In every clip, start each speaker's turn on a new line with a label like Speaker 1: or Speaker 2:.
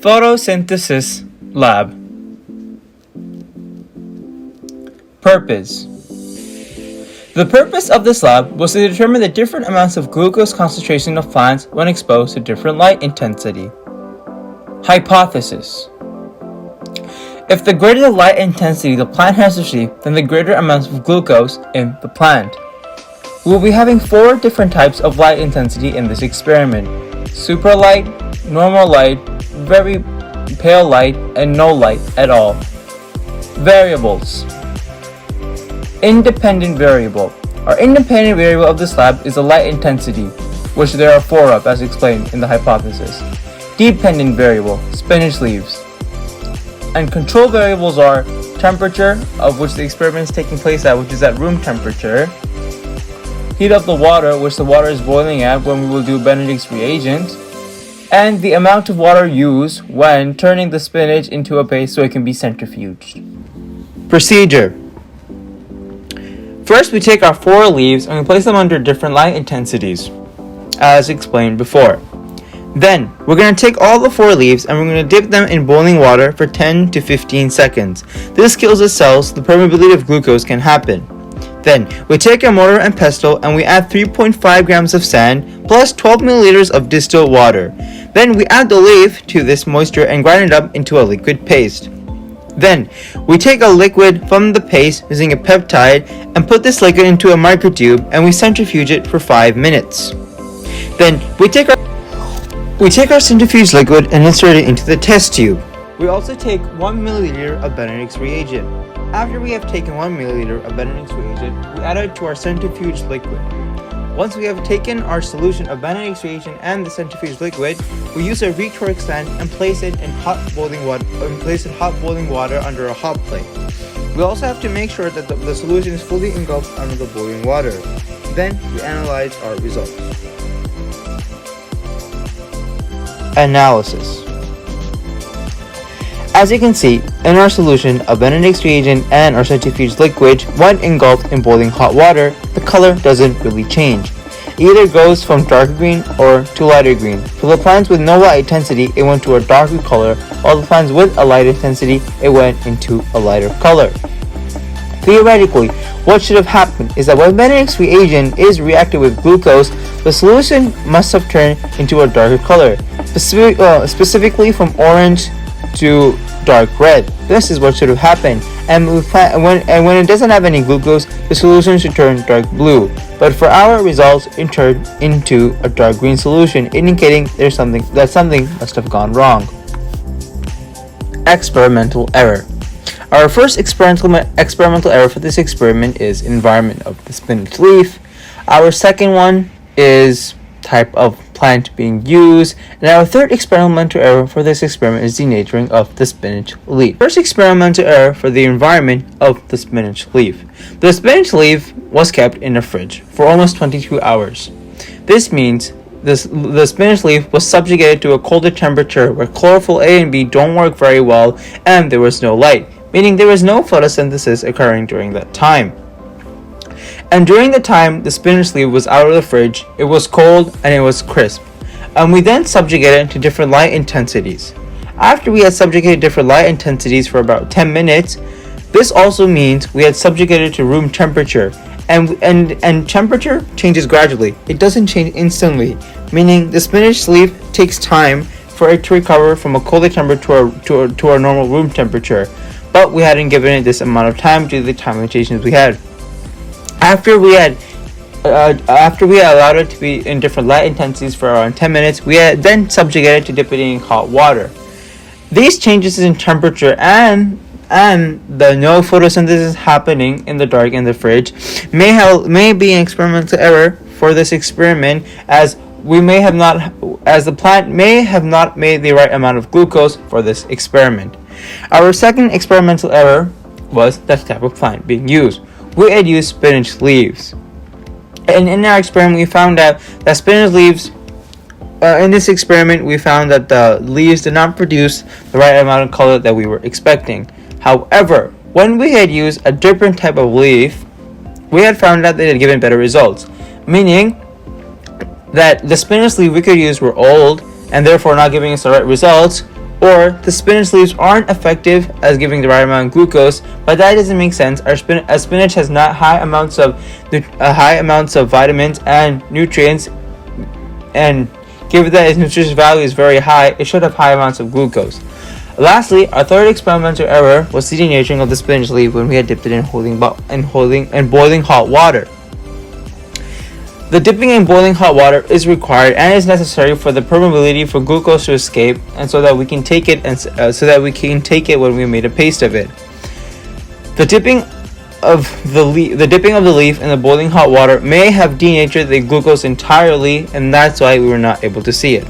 Speaker 1: Photosynthesis Lab. Purpose. The purpose of this lab was to determine the different amounts of glucose concentration of plants when exposed to different light intensity. Hypothesis. If the greater the light intensity the plant has received, then the greater amounts of glucose in the plant. We will be having 4 different types of light intensity in this experiment: super light, normal light, very pale light, and no light at all. Variables. Independent variable. Our independent variable of this lab is the light intensity, which there are 4 of as explained in the hypothesis. Dependent variable, spinach leaves. And control variables are temperature, of which the experiment is taking place at, which is at room temperature. Heat of the water, which the water is boiling at when we will do Benedict's reagent. And the amount of water used when turning the spinach into a paste so it can be centrifuged. Procedure. First, we take our 4 leaves and we place them under different light intensities, as explained before. Then, we're going to take all the 4 leaves and we're going to dip them in boiling water for 10 to 15 seconds. This kills the cells so the permeability of glucose can happen. Then, we take a mortar and pestle and we add 3.5 grams of sand plus 12 milliliters of distilled water. Then, we add the leaf to this moisture and grind it up into a liquid paste. Then, we take a liquid from the paste using a peptide and put this liquid into a microtube and we centrifuge it for 5 minutes. Then, we take our centrifuge liquid and insert it into the test tube. We also take 1 milliliter of Benedict's reagent. After we have taken 1 milliliter of Benedict's reagent, we add it to our centrifuge liquid. Once we have taken our solution of Benedict's reagent and the centrifuge liquid, we use a retorque stand and place it in hot boiling water under a hot plate. We also have to make sure that the solution is fully engulfed under the boiling water. Then we analyze our results. Analysis. As you can see, in our solution of Benedict's reagent and our centrifuge liquid, when engulfed in boiling hot water, the color doesn't really change. It either goes from dark green or to lighter green. For the plants with no light intensity, it went to a darker color, while the plants with a light intensity, it went into a lighter color. Theoretically, what should have happened is that when Benedict's reagent is reacted with glucose, the solution must have turned into a darker color, specifically from orange to dark red. This is what should have happened, and when it doesn't have any glucose, the solution should turn dark blue. But for our results, it turned into a dark green solution, indicating something must have gone wrong. Experimental error. Our first experimental error for this experiment is environment of the spinach leaf. Our second one is type of plant being used, and our third experimental error for this experiment is denaturing of the spinach leaf. First experimental error for the environment of the spinach leaf. The spinach leaf was kept in the fridge for almost 22 hours. This means the spinach leaf was subjugated to a colder temperature where chlorophyll A and B don't work very well and there was no light, meaning there was no photosynthesis occurring during that time. And during the time the spinach leaf was out of the fridge, it was cold and it was crisp. And we then subjugated it to different light intensities. After we had subjugated different light intensities for about 10 minutes, this also means we had subjugated to room temperature. And temperature changes gradually. It doesn't change instantly, meaning the spinach leaf takes time for it to recover from a colder temperature to our normal room temperature. But we hadn't given it this amount of time due to the time limitations we had. After we allowed it to be in different light intensities for around 10 minutes, we had then subjugated it to dip it in hot water. These changes in temperature and the no photosynthesis happening in the dark in the fridge may be an experimental error for this experiment, as the plant may have not made the right amount of glucose for this experiment. Our second experimental error was the type of plant being used. We had used spinach leaves. And in our experiment, we found out that spinach leaves, in this experiment, we found that the leaves did not produce the right amount of color that we were expecting. However, when we had used a different type of leaf, we had found out that it had given better results, meaning that the spinach leaf we could use were old and therefore not giving us the right results, Or the spinach leaves aren't effective as giving the right amount of glucose, but that doesn't make sense. As spinach has not high amounts of vitamins and nutrients, and given that its nutritious value is very high, it should have high amounts of glucose. Lastly, our third experimental error was the denaturing of the spinach leaf when we had dipped it in boiling hot water. The dipping in boiling hot water is required and is necessary for the permeability for glucose to escape, and so that we can take it when we made a paste of it. The dipping of the leaf in the boiling hot water may have denatured the glucose entirely, and that's why we were not able to see it.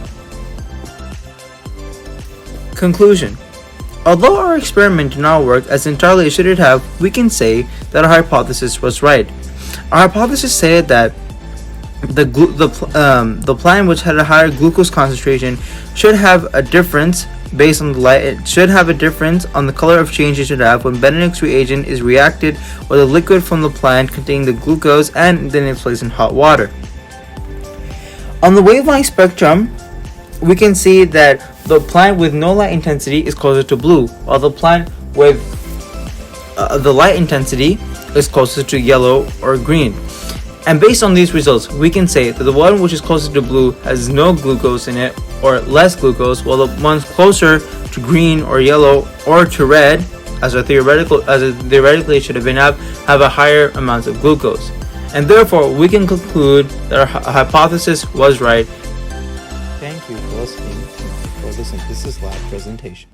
Speaker 1: Conclusion. Although our experiment did not work as entirely as it should have, we can say that our hypothesis was right. Our hypothesis said that the plant which had a higher glucose concentration should have a difference based on the light. It should have a difference on the color of change it should have when Benedict's reagent is reacted with a liquid from the plant containing the glucose and then it's placed in hot water. On the wavelength spectrum, we can see that the plant with no light intensity is closer to blue, while the plant with the light intensity is closer to yellow or green. And based on these results, we can say that the one which is closer to blue has no glucose in it or less glucose, while the ones closer to green or yellow or to red, as it theoretically should have been have a higher amount of glucose. And therefore, we can conclude that our hypothesis was right. Thank you for listening to the Photosynthesis Lab presentation.